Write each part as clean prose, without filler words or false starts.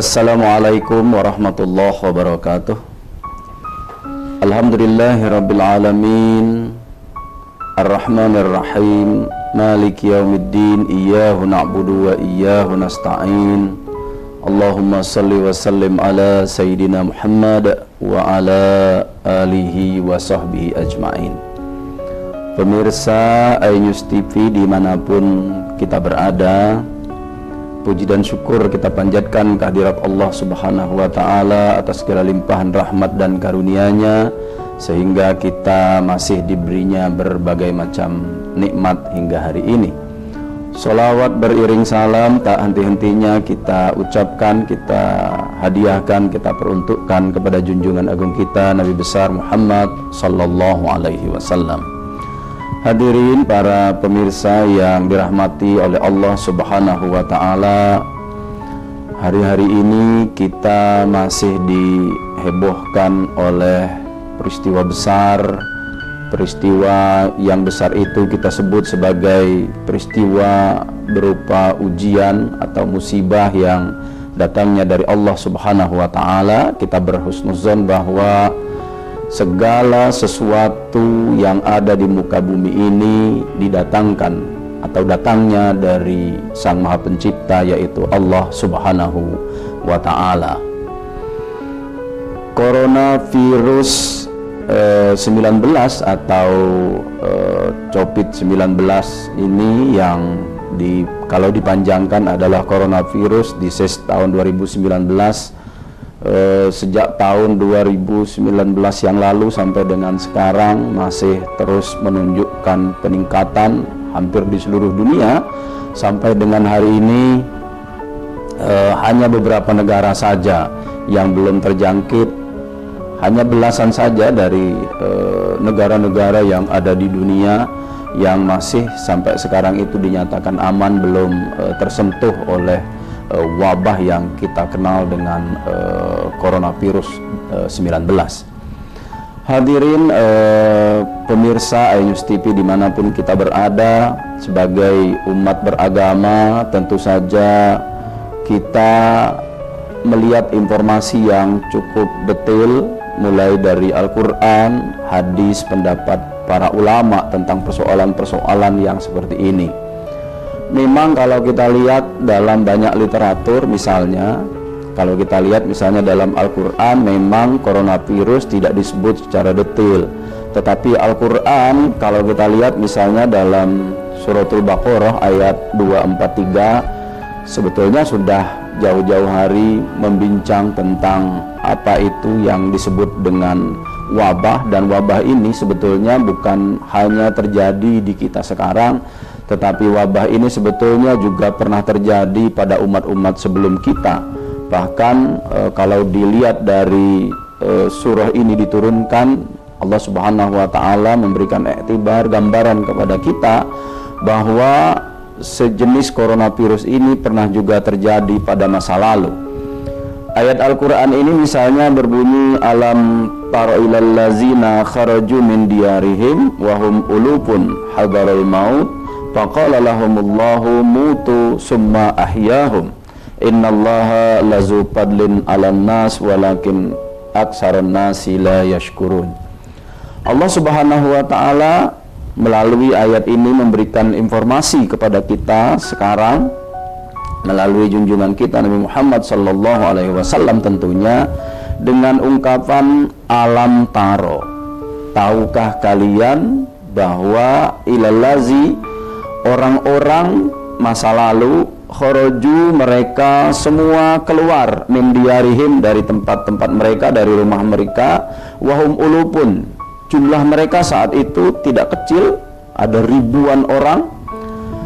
Assalamualaikum warahmatullahi wabarakatuh. Alhamdulillahirabbil alamin. Arrahmanir rahim. Maliki yaumiddin. Iyyahu na'budu wa iyyahu nasta'in. Allahumma salli wa sallim ala sayyidina Muhammad wa ala alihi wa sahbihi ajma'in. Pemirsa iNews TV dimanapun kita berada, puji dan syukur kita panjatkan kehadirat Allah Subhanahu wa Ta'ala atas segala limpahan rahmat dan karunia-Nya, sehingga kita masih diberinya berbagai macam nikmat hingga hari ini. Sholawat beriring salam tak henti-hentinya kita ucapkan, kita hadiahkan, kita peruntukkan kepada junjungan agung kita Nabi besar Muhammad sallallahu alaihi wasallam. Hadirin para pemirsa yang dirahmati oleh Allah Subhanahu wa Ta'ala, hari-hari ini kita masih dihebohkan oleh peristiwa besar. Peristiwa yang besar itu kita sebut sebagai peristiwa berupa ujian atau musibah yang datangnya dari Allah Subhanahu wa Ta'ala. Kita berhusnuzon bahwa segala sesuatu yang ada di muka bumi ini didatangkan atau datangnya dari Sang Maha Pencipta, yaitu Allah Subhanahu wa Ta'ala. Coronavirus 19 atau COVID-19 ini yang kalau dipanjangkan adalah coronavirus disease tahun 2019. Sejak tahun 2019 yang lalu sampai dengan sekarang masih terus menunjukkan peningkatan hampir di seluruh dunia. Sampai dengan hari ini hanya beberapa negara saja yang belum terjangkit, hanya belasan saja dari negara-negara yang ada di dunia yang masih sampai sekarang itu dinyatakan aman, belum tersentuh oleh wabah yang kita kenal dengan coronavirus 19. Hadirin pemirsa iNews TV dimanapun kita berada, sebagai umat beragama tentu saja kita melihat informasi yang cukup detail, mulai dari Al-Quran, hadis, pendapat para ulama tentang persoalan-persoalan yang seperti ini. Memang kalau kita lihat dalam banyak literatur, misalnya kalau kita lihat misalnya dalam Al-Quran, memang coronavirus tidak disebut secara detail. Tetapi Al-Quran kalau kita lihat misalnya dalam Suratul Baqarah ayat 243, sebetulnya sudah jauh-jauh hari membincang tentang apa itu yang disebut dengan wabah. Dan wabah ini sebetulnya bukan hanya terjadi di kita sekarang, tetapi wabah ini sebetulnya juga pernah terjadi pada umat-umat sebelum kita. Bahkan kalau dilihat dari surah ini diturunkan, Allah Subhanahu wa Ta'ala memberikan iktibar, gambaran kepada kita bahwa sejenis coronavirus ini pernah juga terjadi pada masa lalu. Ayat Al-Quran ini misalnya berbunyi, alam tara ilal lazina kharaju min diyarihim wahum ulupun hadaral maut faqala lahumullahu mutu summa ahyahum innallaha lazu fadlin 'alan nas walakin aktsarun nasi la yashkurun. Allah Subhanahu wa Ta'ala melalui ayat ini memberikan informasi kepada kita sekarang melalui junjungan kita Nabi Muhammad sallallahu alaihi wasallam, tentunya dengan ungkapan alam taro. Tahukah kalian bahwa ilalazi, orang-orang masa lalu, khoroju, mereka semua keluar, min diyarihim, dari tempat-tempat mereka, dari rumah mereka, wahum ulupun, jumlah mereka saat itu tidak kecil, ada ribuan orang,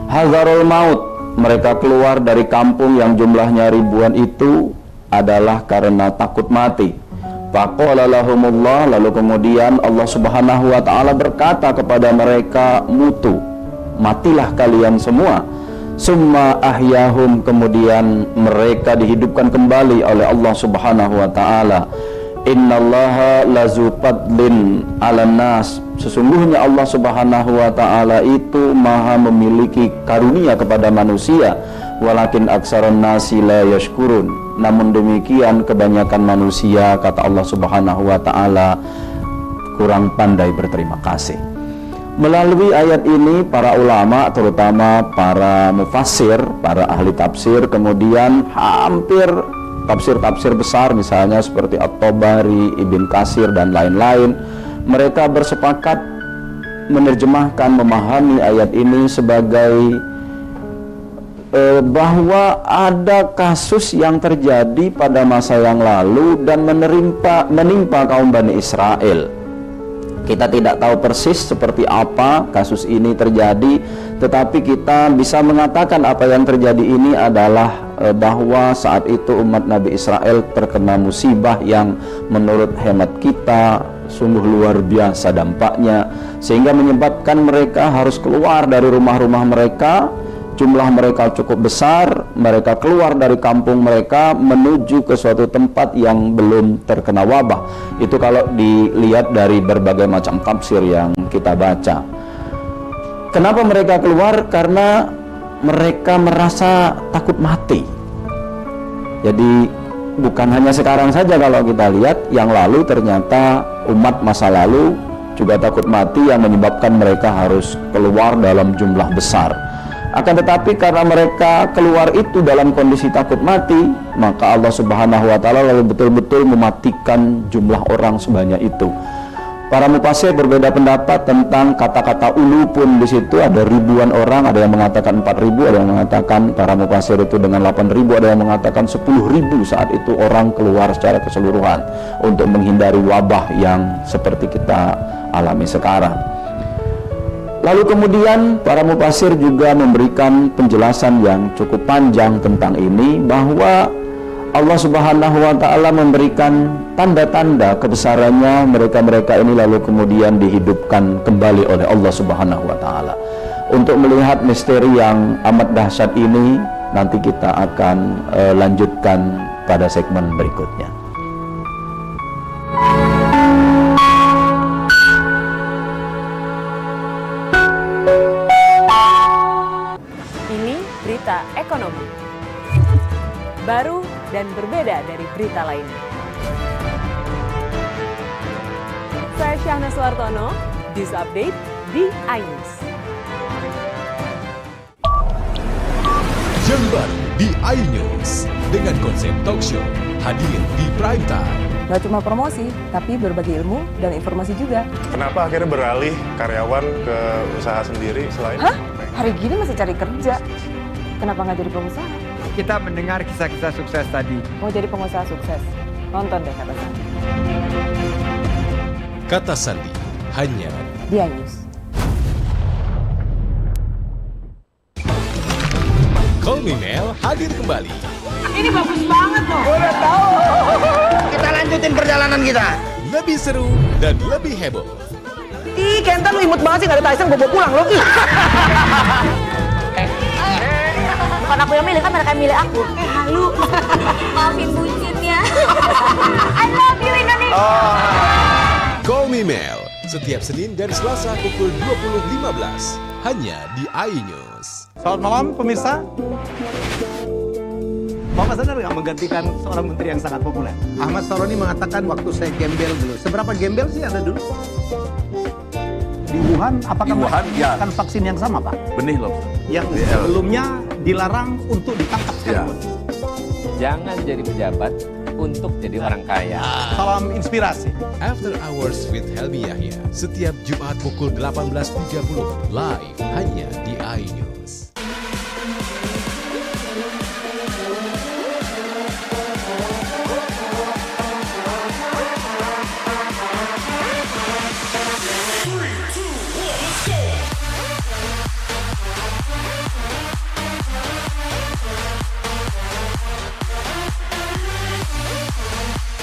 hazarul maut, mereka keluar dari kampung yang jumlahnya ribuan itu adalah karena takut mati. Faqala lahumullah, lalu kemudian Allah Subhanahu wa Ta'ala berkata kepada mereka, mutu, matilah kalian semua. Summa ahyahum, kemudian mereka dihidupkan kembali oleh Allah Subhanahu wa Ta'ala. Innallaha lazu fadlin 'alan nas, sesungguhnya Allah Subhanahu wa Ta'ala itu maha memiliki karunia kepada manusia. walakin aksarun nasi la yashkurun. Namun demikian kebanyakan manusia, kata Allah Subhanahu wa taala, kurang pandai berterima kasih. Melalui ayat ini para ulama, terutama para mufassir, para ahli tafsir, kemudian hampir tafsir-tafsir besar misalnya seperti At-Tabari, Ibn Katsir dan lain-lain, mereka bersepakat menerjemahkan, memahami ayat ini sebagai bahwa ada kasus yang terjadi pada masa yang lalu dan menimpa kaum Bani Israel. Kita tidak tahu persis seperti apa kasus ini terjadi, tetapi kita bisa mengatakan apa yang terjadi ini adalah bahwa saat itu umat Nabi Israel terkena musibah yang menurut hemat kita sungguh luar biasa dampaknya, sehingga menyebabkan mereka harus keluar dari rumah-rumah mereka. Jumlah mereka cukup besar, mereka keluar dari kampung mereka menuju ke suatu tempat yang belum terkena wabah. Itu kalau dilihat dari berbagai macam tafsir yang kita baca. Kenapa mereka keluar? Karena mereka merasa takut mati. Jadi bukan hanya sekarang saja, kalau kita lihat yang lalu ternyata umat masa lalu juga takut mati yang menyebabkan mereka harus keluar dalam jumlah besar. Akan tetapi karena mereka keluar itu dalam kondisi takut mati, maka Allah Subhanahu wa taala lalu betul-betul mematikan jumlah orang sebanyak itu. Para mufassir berbeda pendapat tentang kata-kata ulu pun di situ, ada ribuan orang, ada yang mengatakan 4.000, ada yang mengatakan para mufassir itu dengan 8.000, ada yang mengatakan 10.000 saat itu orang keluar secara keseluruhan untuk menghindari wabah yang seperti kita alami sekarang. Lalu kemudian para mufassir juga memberikan penjelasan yang cukup panjang tentang ini, bahwa Allah Subhanahu wa taala memberikan tanda-tanda kebesarannya mereka-mereka ini, lalu kemudian dihidupkan kembali oleh Allah Subhanahu wa taala. Untuk melihat misteri yang amat dahsyat ini, nanti kita akan lanjutkan pada segmen berikutnya. Berita ekonomi baru dan berbeda dari berita lainnya. Saya Syahna Suartono, News Update di iNews. Jember di iNews dengan konsep talk show hadir di prime time. Gak cuma promosi, tapi berbagi ilmu dan informasi juga. Kenapa akhirnya beralih karyawan ke usaha sendiri selain? Hah? Hari gini masih cari kerja. Kenapa nggak jadi pengusaha? Kita mendengar kisah-kisah sukses tadi. Mau jadi pengusaha sukses? Nonton deh Kata Sandi. Kata Sandi hanya di iNews. Call Me Mel hadir kembali. Ini bagus banget loh. Udah tahu. Kita lanjutin perjalanan kita. Lebih seru dan lebih heboh. Ih, Kenta lu imut banget sih, gak ada Tyson, gue bawa pulang loh. Bukan aku yang milih, kan mereka yang milih aku. Halu. Maafin bucin ya. I love you Indonesia. Call Me Mel setiap Senin dan Selasa pukul 20.15 hanya di iNews. Selamat malam pemirsa. Bapak sadar nggak menggantikan seorang menteri yang sangat populer? Ahmad Saroni mengatakan waktu saya gembel dulu. Seberapa gembel sih Anda dulu? Di Wuhan, apakah menggunakan vaksin yang sama, Pak? Benih loh. Yang sebelumnya dilarang untuk ditangkap sekalipun. Jangan jadi pejabat untuk jadi orang kaya. Salam inspirasi. After Hours with Helmi Yahya setiap Jumat pukul 18.30 live hanya di iNews.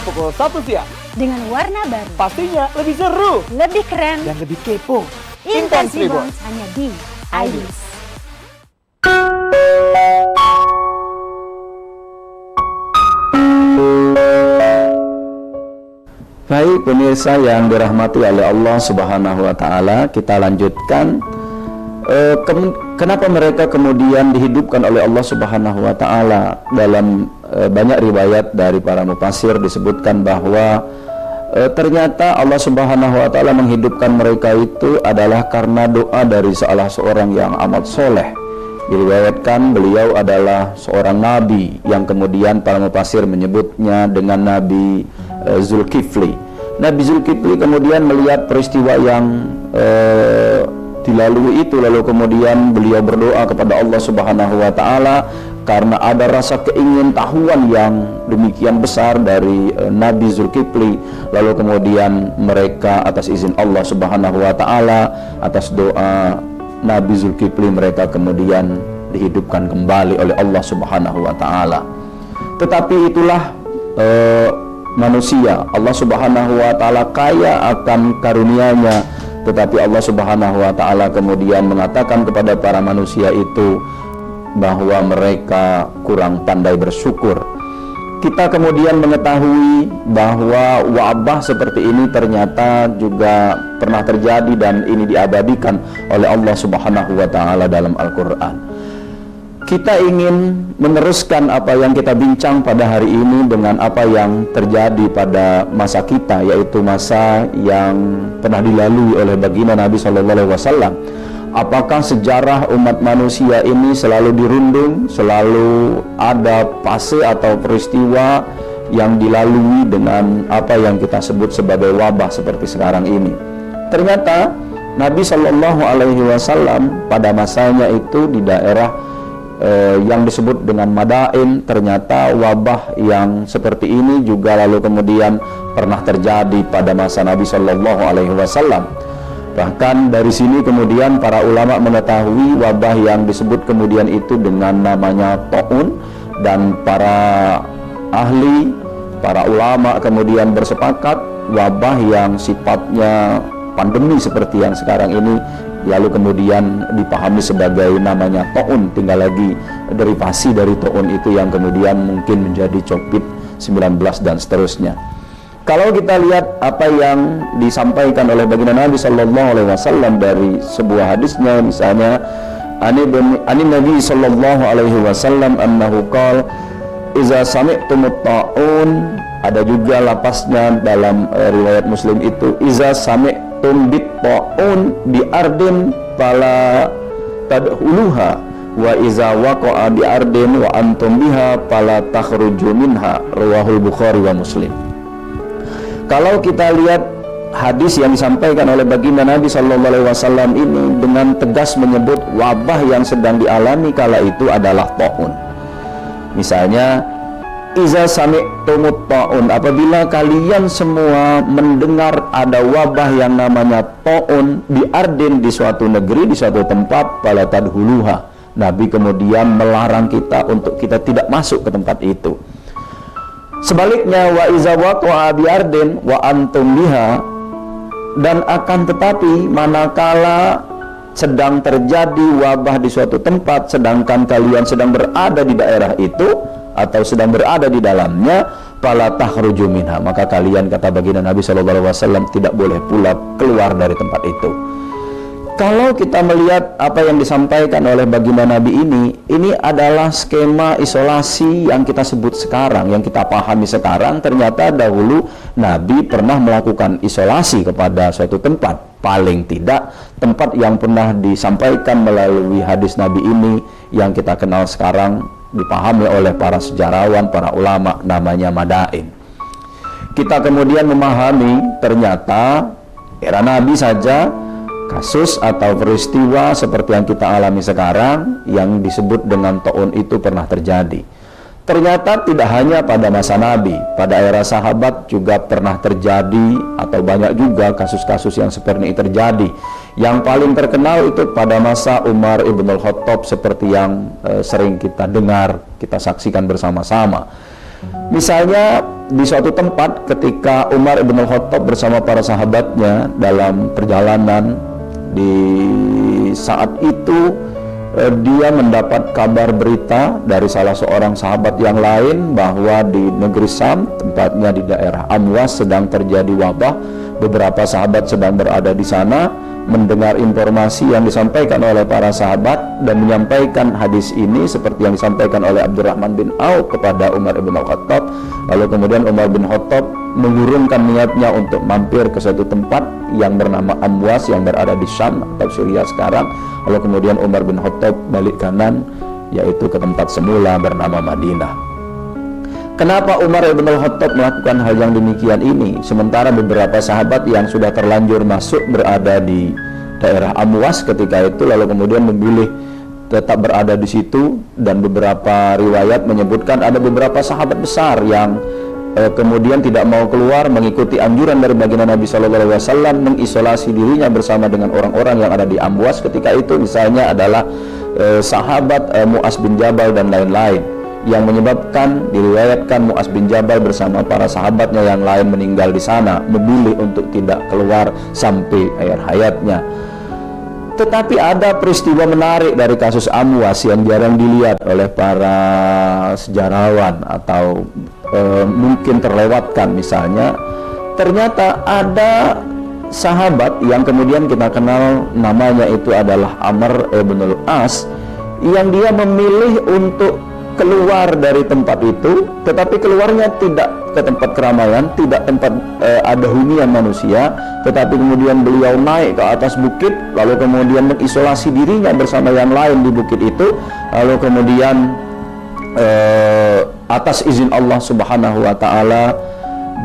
Pukul 1 siang. Dengan warna baru, Pastinya lebih seru lebih keren, dan lebih kepo. Intense Intense Reborn. Reborn hanya di iNews. Baik pemirsa yang dirahmati oleh Allah Subhanahu wa taala, kita lanjutkan Kenapa mereka kemudian dihidupkan oleh Allah Subhanahu wa taala? Dalam banyak riwayat dari para mufassir disebutkan bahwa ternyata Allah Subhanahu wa taala menghidupkan mereka itu adalah karena doa dari salah seorang yang amat soleh. Diriwayatkan beliau adalah seorang nabi yang kemudian para mufassir menyebutnya dengan Nabi Zulkifli. Nabi Zulkifli kemudian melihat peristiwa yang dilalui itu, lalu kemudian beliau berdoa kepada Allah Subhanahu wa taala karena ada rasa keingintahuan yang demikian besar dari Nabi Zulkifli. Lalu kemudian mereka atas izin Allah Subhanahu wa taala, atas doa Nabi Zulkifli, mereka kemudian dihidupkan kembali oleh Allah Subhanahu wa taala. Tetapi itulah manusia. Allah Subhanahu wa taala kaya akan karunia-Nya, tetapi Allah Subhanahu wa taala kemudian mengatakan kepada para manusia itu bahwa mereka kurang pandai bersyukur. Kita kemudian mengetahui bahwa wabah seperti ini ternyata juga pernah terjadi dan ini diabadikan oleh Allah Subhanahu wa taala dalam Al-Qur'an. Kita ingin meneruskan apa yang kita bincang pada hari ini dengan apa yang terjadi pada masa kita, yaitu masa yang pernah dilalui oleh baginda Nabi SAW. Apakah sejarah umat manusia ini selalu dirundung, selalu ada fase atau peristiwa yang dilalui dengan apa yang kita sebut sebagai wabah seperti sekarang ini? Ternyata Nabi SAW pada masanya itu di daerah yang disebut dengan Madain, ternyata wabah yang seperti ini juga lalu kemudian pernah terjadi pada masa Nabi SAW. Bahkan dari sini kemudian para ulama mengetahui wabah yang disebut kemudian itu dengan namanya Ta'un, dan para ahli, para ulama kemudian bersepakat wabah yang sifatnya pandemi seperti yang sekarang ini lalu kemudian dipahami sebagai namanya Ta'un, tinggal lagi derivasi dari Ta'un itu yang kemudian mungkin menjadi COVID-19 dan seterusnya. Kalau kita lihat apa yang disampaikan oleh baginda Nabi SAW dari sebuah hadisnya, misalnya ani Nabi SAW annahu qala iza sami'tumut ta'un, ada juga lapasnya dalam riwayat Muslim itu iza sami'tum bit ta'un bi ardin fala tadkhuluha wa iza waqa'a bi ardin wa antum biha fala takhruju minha, rawahul Bukhari wa Muslim. Kalau kita lihat hadis yang disampaikan oleh baginda Nabi SAW ini dengan tegas menyebut wabah yang sedang dialami kala itu adalah ta'un. Misalnya iza sami'tumut ta'un, apabila kalian semua mendengar ada wabah yang namanya ta'un di ardin, di suatu negeri, di suatu tempat, fala tadkhuluha. Nabi kemudian melarang kita untuk kita tidak masuk ke tempat itu. Sebaliknya wa iza waqa'a bi ardin wa antum biha, dan akan tetapi manakala sedang terjadi wabah di suatu tempat sedangkan kalian sedang berada di daerah itu atau sedang berada di dalamnya, fala takhruju minha, maka kalian, kata baginda Nabi SAW, tidak boleh pula keluar dari tempat itu. Kalau kita melihat apa yang disampaikan oleh baginda Nabi ini adalah skema isolasi yang kita sebut sekarang, yang kita pahami sekarang. Ternyata dahulu Nabi pernah melakukan isolasi kepada suatu tempat, paling tidak tempat yang pernah disampaikan melalui hadis Nabi ini yang kita kenal sekarang, dipahami oleh para sejarawan, para ulama, namanya Madain. Kita kemudian memahami ternyata era Nabi saja kasus atau peristiwa seperti yang kita alami sekarang yang disebut dengan ta'un itu pernah terjadi. Ternyata tidak hanya pada masa Nabi, pada era sahabat juga pernah terjadi, atau banyak juga kasus-kasus yang seperti ini terjadi. Yang paling terkenal itu pada masa Umar ibn al-Khattab, seperti yang sering kita dengar, kita saksikan bersama-sama. Misalnya di suatu tempat ketika Umar ibn al-Khattab bersama para sahabatnya dalam perjalanan, di saat itu dia mendapat kabar berita dari salah seorang sahabat yang lain bahwa di negeri Syam, tempatnya di daerah Amwas, sedang terjadi wabah. Beberapa sahabat sedang berada di sana, mendengar informasi yang disampaikan oleh para sahabat dan menyampaikan hadis ini seperti yang disampaikan oleh Abdurrahman bin Auf kepada Umar bin Khattab. Lalu kemudian Umar bin Khattab mengurungkan niatnya untuk mampir ke suatu tempat yang bernama Amwas yang berada di Syam atau Syria sekarang. Lalu kemudian Umar bin Khattab balik kanan, yaitu ke tempat semula bernama Madinah. Kenapa Umar bin Khattab melakukan hal yang demikian ini sementara beberapa sahabat yang sudah terlanjur masuk berada di daerah Amwas ketika itu, lalu kemudian memilih tetap berada di situ? Dan beberapa riwayat menyebutkan ada beberapa sahabat besar yang kemudian tidak mau keluar mengikuti anjuran dari baginda Nabi SAW, mengisolasi dirinya bersama dengan orang-orang yang ada di Amwas ketika itu. Misalnya adalah sahabat Mu'az bin Jabal dan lain-lain, yang menyebabkan diriwayatkan Mu'az bin Jabal bersama para sahabatnya yang lain meninggal di sana, memilih untuk tidak keluar sampai akhir hayatnya. Tetapi ada peristiwa menarik dari kasus Amwas yang jarang dilihat oleh para sejarawan atau mungkin terlewatkan. Misalnya, ternyata ada sahabat yang kemudian kita kenal namanya itu adalah Amr ibn al-As, yang dia memilih untuk keluar dari tempat itu, tetapi keluarnya tidak ke tempat keramaian, tidak tempat ada hunian manusia, tetapi kemudian beliau naik ke atas bukit, lalu kemudian mengisolasi dirinya bersama yang lain di bukit itu, lalu kemudian atas izin Allah Subhanahu wa Ta'ala,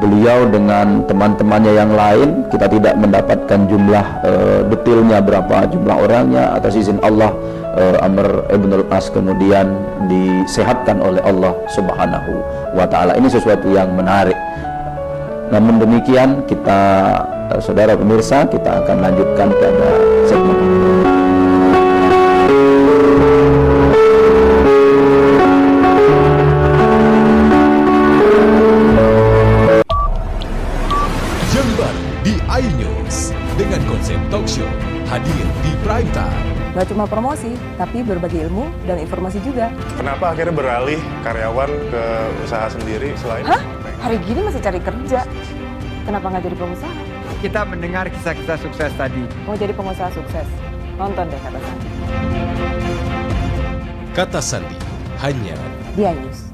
beliau dengan teman-temannya yang lain, kita tidak mendapatkan jumlah detailnya berapa jumlah orangnya, atas izin Allah Amr ibn al-As kemudian disehatkan oleh Allah Subhanahu wa Ta'ala. Ini sesuatu yang menarik. Namun demikian, kita saudara pemirsa, kita akan lanjutkan pada segmen ini. Jember di iNews dengan konsep talk show hadir di prime time. Gak cuma promosi, tapi berbagi ilmu dan informasi juga. Kenapa akhirnya beralih karyawan ke usaha sendiri selain? Hah? Hari gini masih cari kerja. Kenapa nggak jadi pengusaha? Kita mendengar kisah-kisah sukses tadi. Mau jadi pengusaha sukses? Nonton deh Kata Sandi. Kata Sandi hanya Di iNews.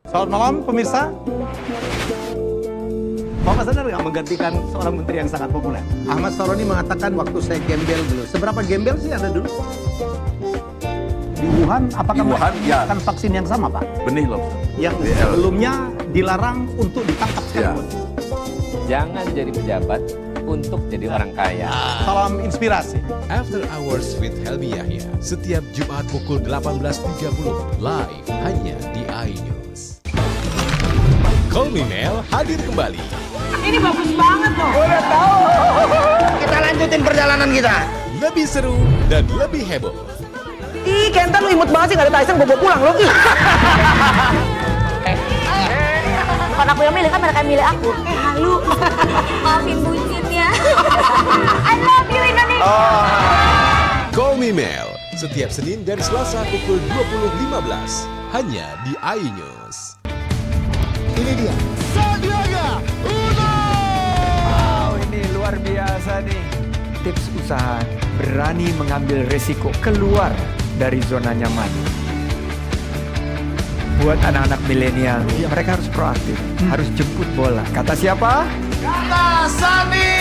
Selamat malam pemirsa. Bapak sadar nggak menggantikan seorang menteri yang sangat populer? Ahmad Saroni mengatakan waktu saya gembel dulu. Seberapa gembel sih Anda dulu? Di Wuhan, apakah melakukan vaksin yang sama, Pak? Benih loh. Yang sebelumnya dilarang untuk ditangkap sekalipun. Jangan jadi pejabat untuk jadi orang kaya. Salam inspirasi. After Hours with Helmi Yahya setiap Jumat pukul 18.30 live hanya di iNews. Call Me Mel hadir kembali. Ini bagus banget loh. Udah tahu. Kita lanjutin perjalanan kita. Lebih seru dan lebih heboh. Ih, Kenta lu imut banget sih, gak ada Tyson, gue bawa pulang lo. Bukan aku yang milih, kan mereka yang milih aku. Halu. Maafin bucinnya. I love you Indonesia. Call Me Mel setiap Senin dan Selasa pukul 20.15 hanya di iNews. Ini dia. Sandiaga Uno. Wow, ini luar biasa nih. Tips usaha, berani mengambil resiko keluar dari zona nyaman. Buat anak-anak milenial, mereka harus proaktif, harus jemput bola. Kata siapa? Kata Sandi.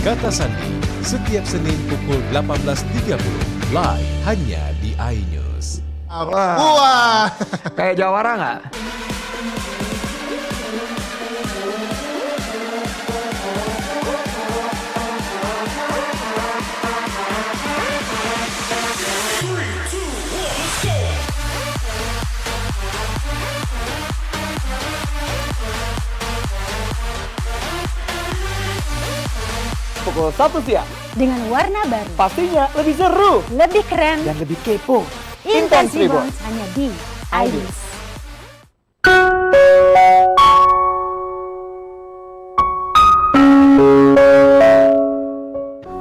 Kata Sandi setiap Senin pukul 18.30 live hanya di iNews. Wah. Kayak jawara nggak? Pukul 1 siang. Dengan warna baru, Pastinya lebih seru lebih keren, dan lebih kepo. Intense Intense Reborn hanya di iNews.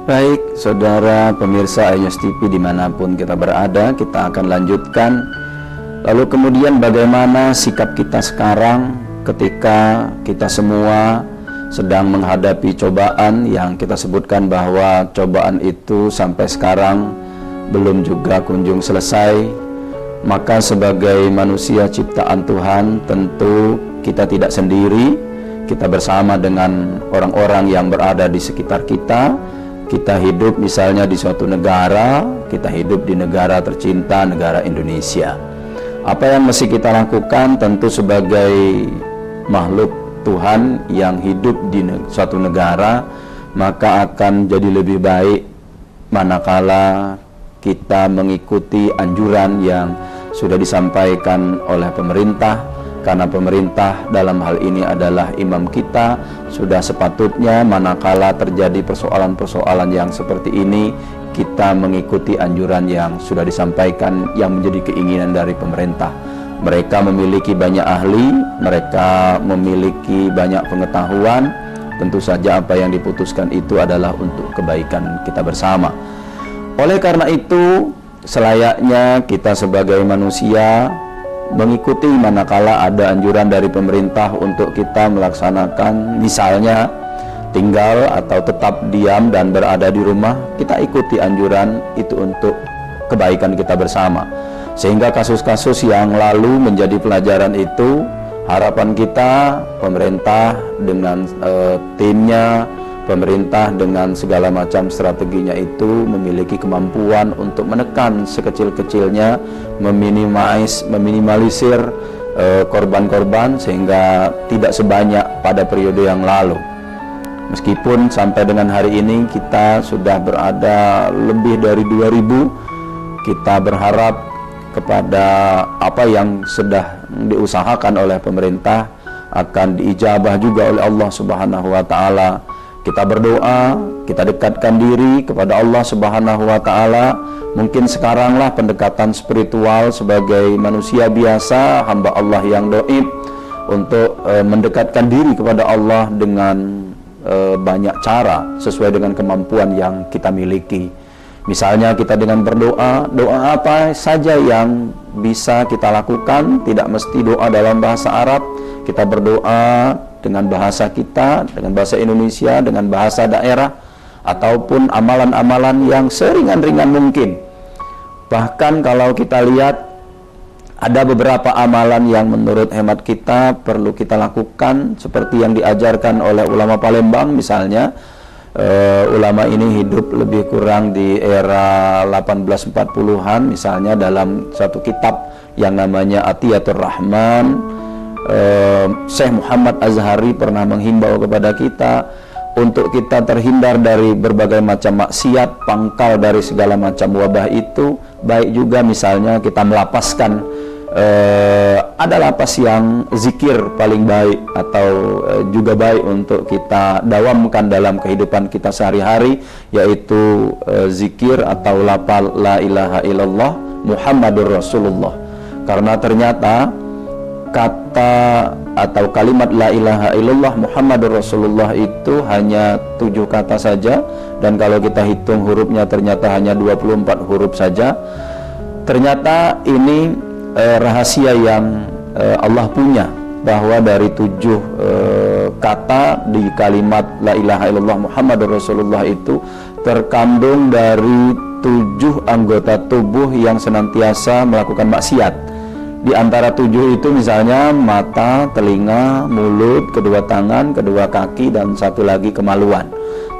Baik, saudara pemirsa iNews TV dimanapun kita berada, kita akan lanjutkan. Lalu kemudian bagaimana sikap kita sekarang ketika kita semua sedang menghadapi cobaan yang kita sebutkan bahwa cobaan itu sampai sekarang belum juga kunjung selesai. Maka sebagai manusia ciptaan Tuhan, tentu kita tidak sendiri, kita bersama dengan orang-orang yang berada di sekitar kita. Kita hidup misalnya di suatu negara, kita hidup di negara tercinta, negara Indonesia. Apa yang mesti kita lakukan tentu sebagai makhluk Tuhan yang hidup di suatu negara, maka akan jadi lebih baik manakala kita mengikuti anjuran yang sudah disampaikan oleh pemerintah, karena pemerintah dalam hal ini adalah imam kita. Sudah sepatutnya manakala terjadi persoalan-persoalan yang seperti ini, kita mengikuti anjuran yang sudah disampaikan yang menjadi keinginan dari pemerintah. Mereka memiliki banyak ahli, mereka memiliki banyak pengetahuan. Tentu saja apa yang diputuskan itu adalah untuk kebaikan kita bersama. Oleh karena itu, selayaknya kita sebagai manusia mengikuti manakala ada anjuran dari pemerintah untuk kita melaksanakan, misalnya tinggal atau tetap diam dan berada di rumah, kita ikuti anjuran itu untuk kebaikan kita bersama. Sehingga kasus-kasus yang lalu menjadi pelajaran itu, harapan kita pemerintah dengan timnya, pemerintah dengan segala macam strateginya itu memiliki kemampuan untuk menekan sekecil-kecilnya, meminimalisir korban-korban sehingga tidak sebanyak pada periode yang lalu. Meskipun sampai dengan hari ini kita sudah berada lebih dari 2000, kita berharap kepada apa yang sudah diusahakan oleh pemerintah akan diijabah juga oleh Allah Subhanahu wa taala. Kita berdoa, kita dekatkan diri kepada Allah Subhanahu wa taala. Mungkin sekaranglah pendekatan spiritual sebagai manusia biasa, hamba Allah yang dhaif, untuk mendekatkan diri kepada Allah dengan banyak cara sesuai dengan kemampuan yang kita miliki. Misalnya kita dengan berdoa, doa apa saja yang bisa kita lakukan, tidak mesti doa dalam bahasa Arab. Kita berdoa dengan bahasa kita, dengan bahasa Indonesia, dengan bahasa daerah, ataupun amalan-amalan yang seringan-ringan mungkin. Bahkan kalau kita lihat, ada beberapa amalan yang menurut hemat kita perlu kita lakukan, seperti yang diajarkan oleh ulama Palembang misalnya. Ulama ini hidup lebih kurang di era 1840-an, misalnya dalam satu kitab yang namanya Atiyatur Rahman. Syekh Muhammad Azhari pernah menghimbau kepada kita untuk kita terhindar dari berbagai macam maksiat, pangkal dari segala macam wabah itu. Baik juga misalnya kita melapaskan, ada lapas yang zikir paling baik atau juga baik untuk kita dawamkan dalam kehidupan kita sehari-hari, yaitu zikir atau lafal la ilaha illallah Muhammadur Rasulullah. Karena ternyata kata atau kalimat la ilaha illallah Muhammadur Rasulullah itu hanya 7 kata saja, dan kalau kita hitung hurufnya ternyata hanya 24 huruf saja. Ternyata ini rahasia yang Allah punya, bahwa dari 7 kata di kalimat la ilaha illallah Muhammadur Rasulullah itu terkandung dari 7 anggota tubuh yang senantiasa melakukan maksiat. Di antara 7 itu misalnya mata, telinga, mulut, kedua tangan, kedua kaki, dan satu lagi kemaluan.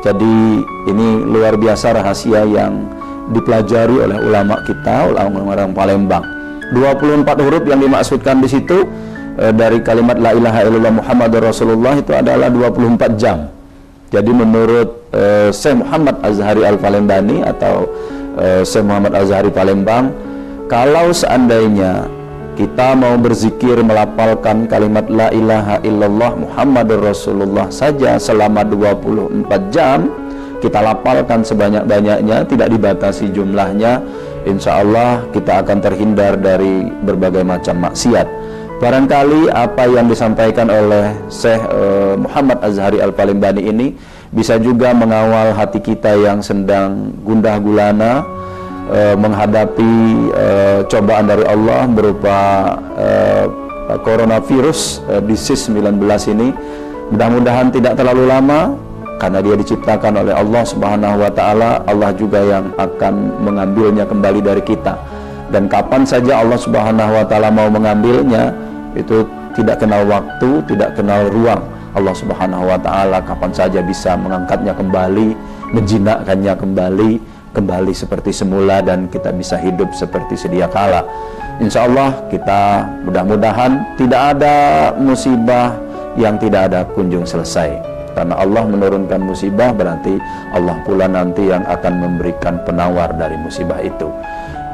Jadi ini luar biasa rahasia yang dipelajari oleh ulama kita, ulama orang Palembang. 24 huruf yang dimaksudkan di situ dari kalimat la ilaha illallah Muhammadur Rasulullah itu adalah 24 jam. Jadi menurut Syekh Muhammad Azhari Al-Palembani atau Syekh Muhammad Azhari Palembang, kalau seandainya kita mau berzikir melafalkan kalimat la ilaha illallah Muhammadur Rasulullah saja selama 24 jam, kita lafalkan sebanyak-banyaknya, tidak dibatasi jumlahnya, insya Allah kita akan terhindar dari berbagai macam maksiat. Barangkali apa yang disampaikan oleh Syekh Muhammad Azhari Al-Palembani ini bisa juga mengawal hati kita yang sedang gundah gulana menghadapi cobaan dari Allah berupa coronavirus disease 19 ini. Mudah-mudahan tidak terlalu lama, karena dia diciptakan oleh Allah Subhanahu wa Ta'ala. Allah juga yang akan mengambilnya kembali dari kita. Dan kapan saja Allah Subhanahu wa Ta'ala mau mengambilnya, itu tidak kenal waktu, tidak kenal ruang. Allah Subhanahu wa Ta'ala kapan saja bisa mengangkatnya kembali, menjinakkannya kembali seperti semula, dan kita bisa hidup seperti sedia kala. Insya Allah kita mudah-mudahan tidak ada musibah yang tidak ada kunjung selesai. Karena Allah menurunkan musibah, berarti Allah pula nanti yang akan memberikan penawar dari musibah itu.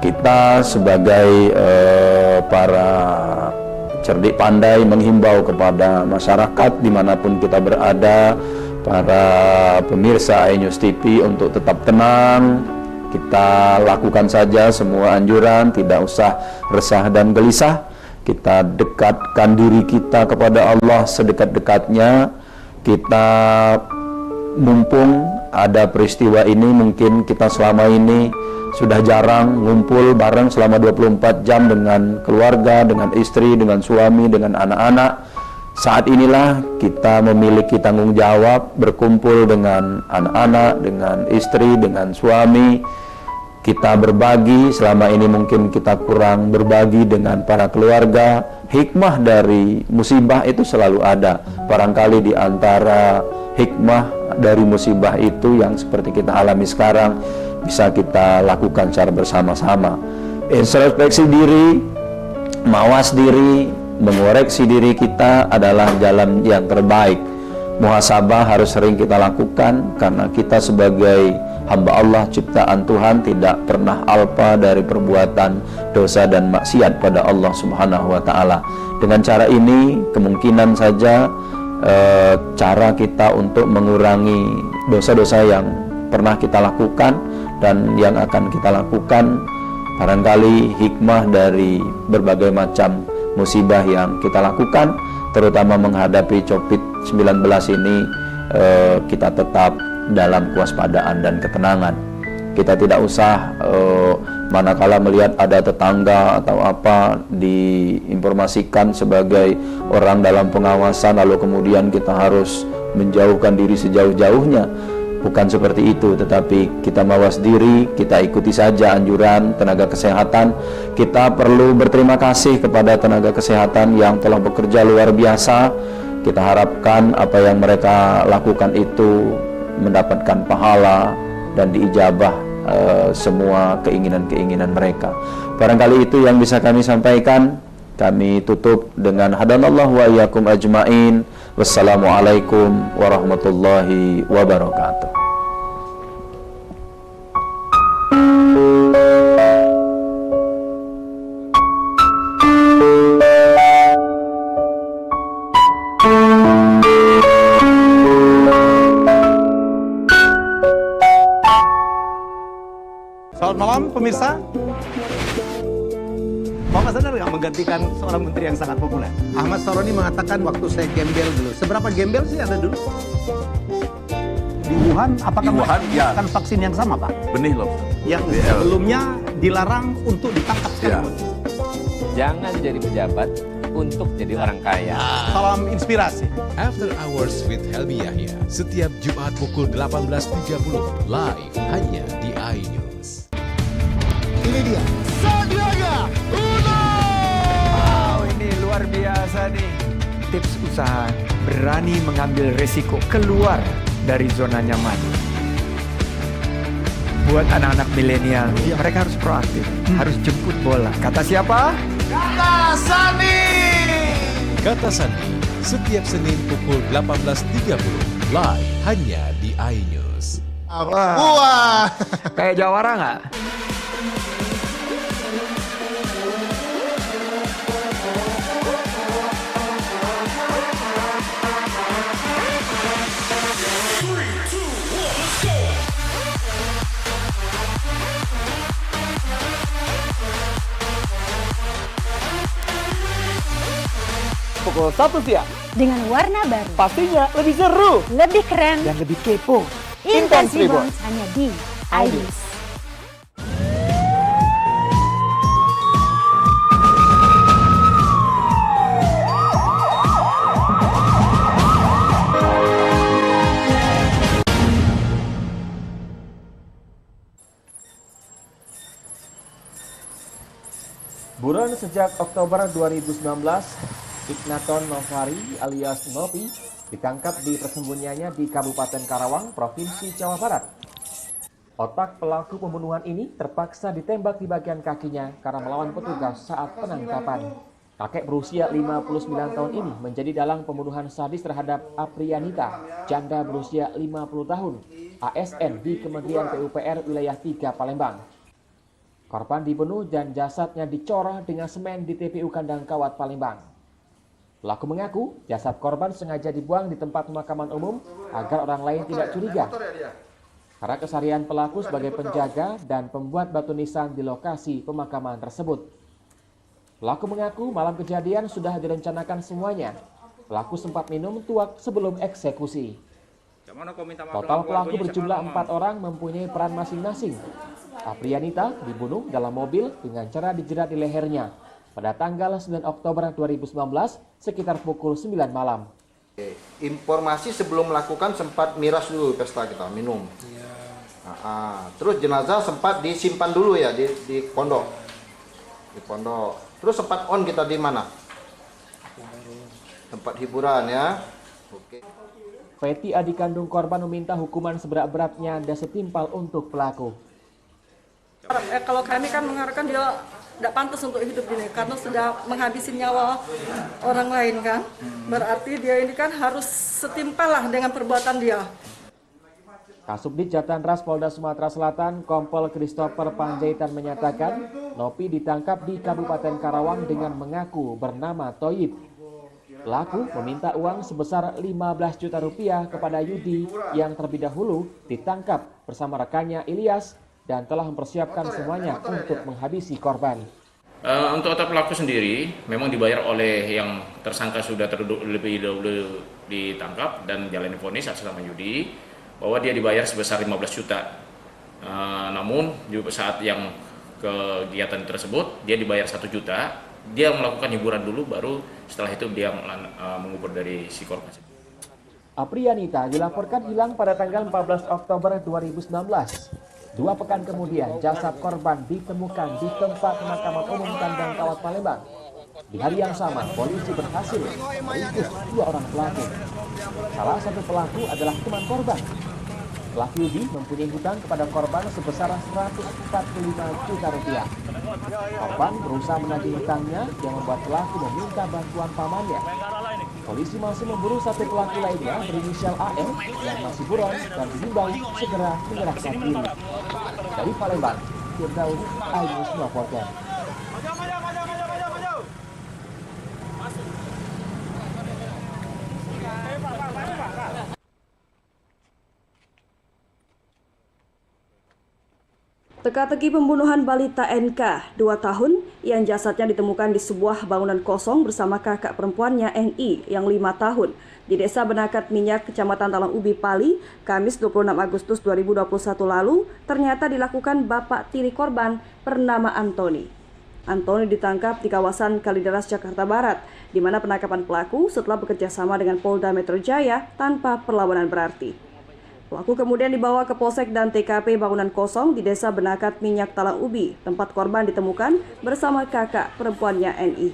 Kita sebagai para cerdik pandai menghimbau kepada masyarakat dimanapun kita berada, para pemirsa iNews TV untuk tetap tenang. Kita lakukan saja semua anjuran, tidak usah resah dan gelisah. Kita dekatkan diri kita kepada Allah sedekat-dekatnya. Kita mumpung ada peristiwa ini, mungkin kita selama ini sudah jarang ngumpul bareng selama 24 jam dengan keluarga, dengan istri, dengan suami, dengan anak-anak. Saat inilah kita memiliki tanggung jawab berkumpul dengan anak-anak, dengan istri, dengan suami. Kita berbagi, selama ini mungkin kita kurang berbagi dengan para keluarga. Hikmah dari musibah itu selalu ada. Barangkali di antara hikmah dari musibah itu yang seperti kita alami sekarang bisa kita lakukan secara bersama-sama. Introspeksi diri, mawas diri, mengoreksi diri kita adalah jalan yang terbaik. Muhasabah harus sering kita lakukan, karena kita sebagai hamba Allah, ciptaan Tuhan, tidak pernah alpa dari perbuatan dosa dan maksiat pada Allah Subhanahu wa Ta'ala. Dengan cara ini kemungkinan saja cara kita untuk mengurangi dosa-dosa yang pernah kita lakukan dan yang akan kita lakukan. Barangkali hikmah dari berbagai macam musibah yang kita lakukan, terutama menghadapi COVID-19 ini, kita tetap dalam kewaspadaan dan ketenangan. Kita tidak usah manakala melihat ada tetangga atau apa diinformasikan sebagai orang dalam pengawasan, lalu kemudian kita harus menjauhkan diri sejauh-jauhnya. Bukan seperti itu, tetapi kita mawas diri, kita ikuti saja anjuran tenaga kesehatan. Kita perlu berterima kasih kepada tenaga kesehatan yang telah bekerja luar biasa. Kita harapkan apa yang mereka lakukan itu mendapatkan pahala dan diijabah semua keinginan-keinginan mereka. Barangkali itu yang bisa kami sampaikan. Kami tutup dengan hadanallahu wa iyyakum ajmain. Wassalamualaikum warahmatullahi wabarakatuh. Selamat malam pemirsa. Bapak sadar nggak menggantikan seorang menteri yang sangat populer? Ahmad Saroni mengatakan waktu saya gembel dulu. Seberapa gembel sih Anda dulu? Di Wuhan, apakah menggunakan vaksin yang sama, Pak? Benih loh. Yang sebelumnya dilarang untuk ditangkap sekalipun. Jangan jadi pejabat untuk jadi orang kaya. Salam inspirasi. After Hours with Helmi Yahya, setiap Jumat pukul 18.30 live hanya di iNews. Ini dia Sandiaga Uno. Wow, ini luar biasa nih. Tips usaha, berani mengambil resiko, keluar dari zona nyaman. Buat anak-anak milenial, mereka harus proaktif, harus jemput bola. Kata siapa? Kata Sandi. Kata Sandi, setiap Senin pukul 18.30 live hanya di iNews. Wah, kayak jawara nggak? Pukul 1 siang. Dengan warna baru, Pastinya lebih seru lebih keren, dan lebih kepo. Intense Intense Reborn hanya di iNews. Buron sejak Oktober 2019, Ignaton Novari alias Nopi ditangkap di persembunyiannya di Kabupaten Karawang, Provinsi Jawa Barat. Otak pelaku pembunuhan ini terpaksa ditembak di bagian kakinya karena melawan petugas saat penangkapan. Kakek berusia 59 tahun ini menjadi dalang pembunuhan sadis terhadap Aprianita, janda berusia 50 tahun, ASN di Kementerian PUPR Wilayah 3 Palembang. Korban dibunuh dan jasadnya dicorah dengan semen di TPU Kandang Kawat, Palembang. Pelaku mengaku jasad korban sengaja dibuang di tempat pemakaman umum agar orang lain tidak curiga. Karena keseharian pelaku sebagai penjaga dan pembuat batu nisan di lokasi pemakaman tersebut. Pelaku mengaku malam kejadian sudah direncanakan semuanya. Pelaku sempat minum tuak sebelum eksekusi. Total pelaku berjumlah 4 orang mempunyai peran masing-masing. Aprianita dibunuh dalam mobil dengan cara dijerat di lehernya pada tanggal 9 Oktober 2019 sekitar pukul 9 malam. Informasi sebelum melakukan sempat miras dulu pesta kita, minum. Terus jenazah sempat disimpan dulu ya di pondok. Di pondok. Terus sempat on kita di mana? Tempat hiburan ya. Oke. Peti adik kandung korban meminta hukuman seberat-beratnya dan setimpal untuk pelaku. Kalau kami kan mengharapkan dia tidak pantas untuk hidup ini karena sudah menghabisi nyawa orang lain kan. Berarti dia ini kan harus setimpal lah dengan perbuatan dia. Kasubdit Jatantras Polda Sumatera Selatan, Kompol Christopher Panjaitan menyatakan, Nopi ditangkap di Kabupaten Karawang dengan mengaku bernama Toyib. Pelaku meminta uang sebesar 15 juta rupiah kepada Yudi yang terlebih dahulu ditangkap bersama rekannya Ilyas dan telah mempersiapkan semuanya untuk menghabisi korban. Untuk otak pelaku sendiri memang dibayar oleh yang tersangka sudah terlebih dahulu ditangkap dan jalani vonis atas nama Yudi bahwa dia dibayar sebesar 15 juta. Namun di saat yang kegiatan tersebut dia dibayar 1 juta. Dia melakukan hiburan dulu, baru setelah itu dia mengubur dari si korban. Aprianita dilaporkan hilang pada tanggal 14 Oktober 2019. 2 pekan kemudian, jasad korban ditemukan di tempat pemakaman umum Kandang Kawat, Palembang. Di hari yang sama, polisi berhasil meringkus 2 orang pelaku. Salah satu pelaku adalah teman korban. Pelaku Yudi mempunyai hutang kepada korban sebesar 145 juta rupiah. Korban berusaha menagih hutangnya yang membuat pelaku meminta bantuan pamannya. Polisi masih memburu satu pelaku lainnya berinisial AM yang masih buron dan dihimbau segera menyerahkan diri. Dari Palembang, Firdaus iNews melaporkan. Teka-teki pembunuhan balita NK, 2 tahun, yang jasadnya ditemukan di sebuah bangunan kosong bersama kakak perempuannya NI yang 5 tahun di Desa Benakat Minyak, Kecamatan Talang Ubi, Pali, Kamis 26 Agustus 2021 lalu, ternyata dilakukan bapak tiri korban bernama Antoni. Antoni ditangkap di kawasan Kalideres, Jakarta Barat, di mana penangkapan pelaku setelah bekerja sama dengan Polda Metro Jaya tanpa perlawanan berarti. Pelaku kemudian dibawa ke Polsek dan TKP bangunan kosong di Desa Benakat Minyak, Talang Ubi, tempat korban ditemukan bersama kakak perempuannya NI.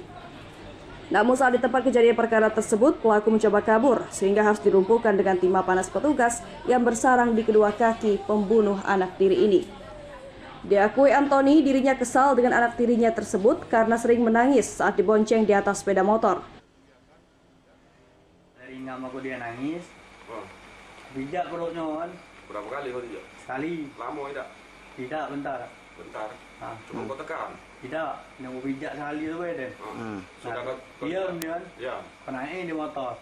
Namun saat di tempat kejadian perkara tersebut, pelaku mencoba kabur sehingga harus dilumpuhkan dengan timah panas petugas yang bersarang di kedua kaki pembunuh anak tiri ini. Diakui Antoni dirinya kesal dengan anak tirinya tersebut karena sering menangis saat dibonceng di atas sepeda motor. Dari ngamaku dia nangis. Bijak perutnya kan. Berapa kali kau bijak? Sekali. Lama tidak? Tidak, bentar. Bentar? Cuma kau tekan? Tidak, yang mau bijak sekali tu deh. Sudah kau diam dia kan? Ya. Kau naik di motor.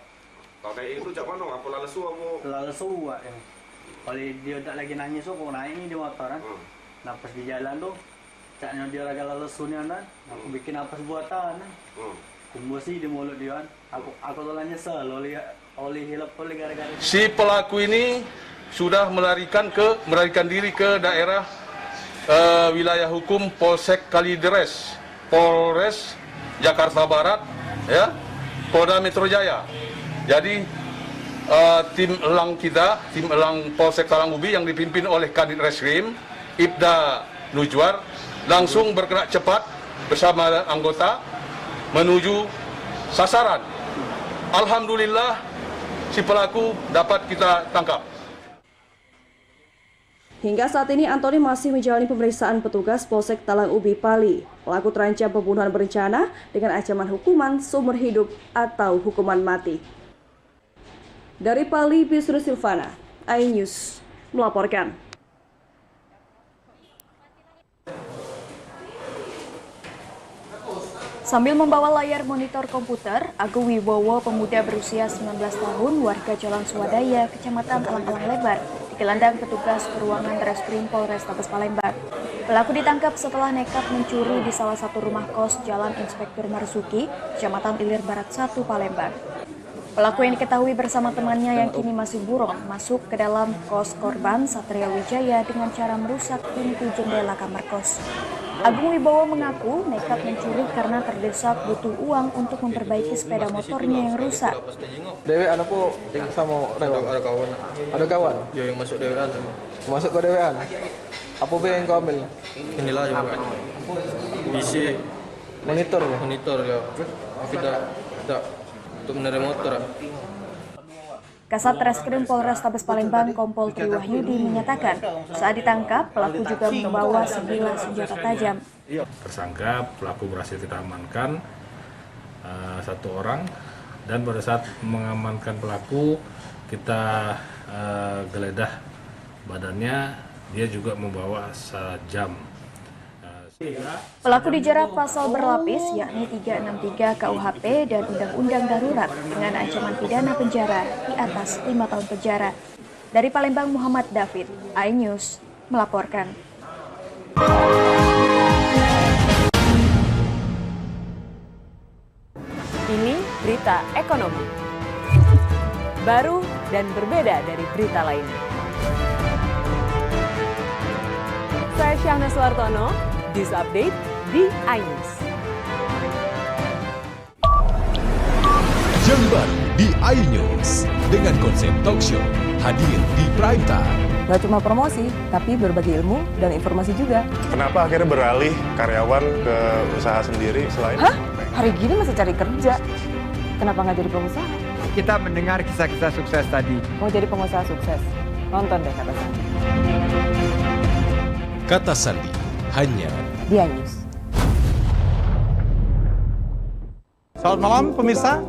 Kau naik itu cak mana? Apa lalesu kamu? Lalesu buat ya. Kalau dia tak lagi nangis tu, kau naik di motor kan. Nah pas di jalan tu, caknya dia lagi lalesunya kan. Aku bikin apa buatan kan. Kumbusi di mulut dia kan. Aku tu nyesel si pelaku ini sudah melarikan diri ke daerah wilayah hukum Polsek Kalideres, Polres Jakarta Barat, ya, Polda Metro Jaya. Jadi tim elang Polsek Talang Ubi yang dipimpin oleh Kadit Reskrim Ibda Nujwar langsung bergerak cepat bersama anggota menuju sasaran. Alhamdulillah si pelaku dapat kita tangkap. Hingga saat ini Antoni masih menjalani pemeriksaan petugas Polsek Talang Ubi, Pali. Pelaku terancam pembunuhan berencana dengan ancaman hukuman seumur hidup atau hukuman mati. Dari Pali, Bisru Silvana, iNews melaporkan. Sambil membawa layar monitor komputer, Agung Wibowo, pemuda berusia 19 tahun, warga Jalan Swadaya, Kecamatan Alang-Alang Lebar, digelandang petugas peruangan Reskrim Polrestabes Palembang. Pelaku ditangkap setelah nekat mencuri di salah satu rumah kos Jalan Inspektur Marzuki, Kecamatan Ilir Barat 1, Palembang. Pelaku yang diketahui bersama temannya yang kini masih buron masuk ke dalam kos korban Satria Wijaya dengan cara merusak pintu jendela kamar kos. Agung Wibowo mengaku nekat mencuri karena terdesak butuh uang untuk memperbaiki sepeda motornya yang rusak. Dewean apa sama Rewan? Ada kawan. Ada kawan? Ya yang masuk Dewean. Masuk ke Dewean? Apa yang kau ambil? Inilah juga. Isi monitor ya? Monitor ya. Tidak untuk menerima motor. Kasat Reskrim Polrestabes Palembang Kompol Tri Wahyudi menyatakan saat ditangkap pelaku juga membawa sebilah senjata tajam. Tersangka pelaku berhasil kita amankan satu orang, dan pada saat mengamankan pelaku kita geledah badannya, dia juga membawa sajam. Pelaku dijerat pasal berlapis yakni 363 KUHP dan Undang-Undang Darurat dengan ancaman pidana penjara di atas 5 tahun penjara. Dari Palembang, Muhammad David, iNews melaporkan. Ini berita ekonomi. Baru dan berbeda dari berita lainnya. Saya Syahna Suartono. News Update di iNews. Yang baru di iNews dengan konsep talk show hadir di prime time. Gak cuma promosi, tapi berbagi ilmu dan informasi juga. Kenapa akhirnya beralih karyawan ke usaha sendiri selain? Hah? Hari gini masih cari kerja. Kenapa nggak jadi pengusaha? Kita mendengar kisah-kisah sukses tadi. Mau jadi pengusaha sukses? Nonton deh Kata Sandi. Kata Sandi hanya di iNews. Selamat malam pemirsa.